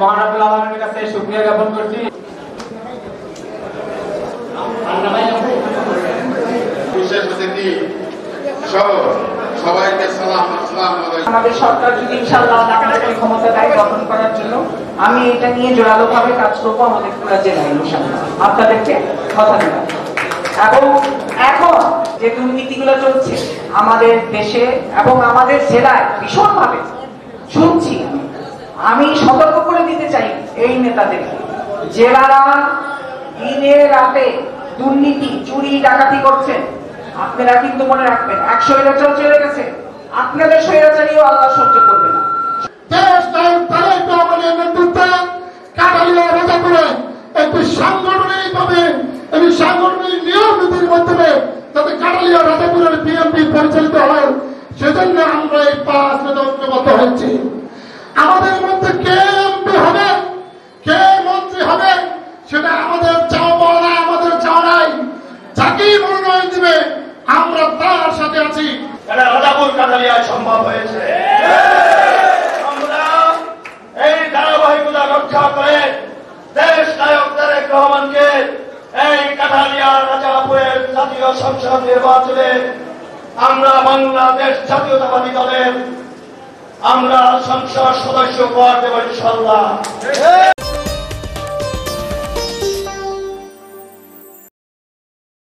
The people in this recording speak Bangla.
মহান রব্বুল আলামিনের কাছে শুকরিয়া জ্ঞাপন করছি। বিশেষ অতিথি সহ সবাইকে সালাম, আসসালামু আলাইকুম। আমাদের সরকার যদি ইনশাআল্লাহ টাকাটাকে ক্ষমতা দেয় গঠন করার জন্য, আমি এটা নিয়ে জোরালোভাবে কাজ করবো আমাদের পুরো জেলায় ইনশাআল্লাহ। আপনাদেরকে কথা দিলাম। এবং এখন যে দুর্নীতিগুলো চলছে আমাদের দেশে এবং আমাদের জেলায় ভীষণভাবে শুনছি, আমি সতর্ক করে দিতে চাই এই নেতাদেরকে, জেলারা দিনের রাতে দুর্নীতি চুরি ডাকাতি করছেন। আপনারা কিন্তু মনে রাখবেন, এক স্বৈরাচার চলে গেছে, আপনাদের স্বৈরাচারীও আল্লাহ সহ্য করবে না। একটি সাংগঠনিকভাবে এবং সাংগঠনিক নিয়ম নীতির মাধ্যমে যাতে কাটালিয়া রাজাপুরের বিএনপি পরিচালিত হয়, সেজন্য আমরা এই 5 নেতা ঐক্যবদ্ধ হয়েছি। আমাদের মধ্যে কে এমপি হবে, কে মন্ত্রী হবে, সেটা আমাদের চাওয়া না, আমাদের চাওয়া নাই। যাকেই মনোনয়ন দিবে আমরা তার সাথে আছি। এটা রাজাপুর কাটালিয়ায় সম্ভব হয়েছে। আমরা এই ধারাবাহিকতা রক্ষা করে দেশ নায়ক তারেক রহমানকে এই কাটালিয়া রাজাপুরের জাতীয় সংসদ নির্বাচনে আমরা বাংলাদেশ জাতীয়তাবাদী দলের আমরা সংসদ সদস্য পদ দেব ইনশাআল্লাহ।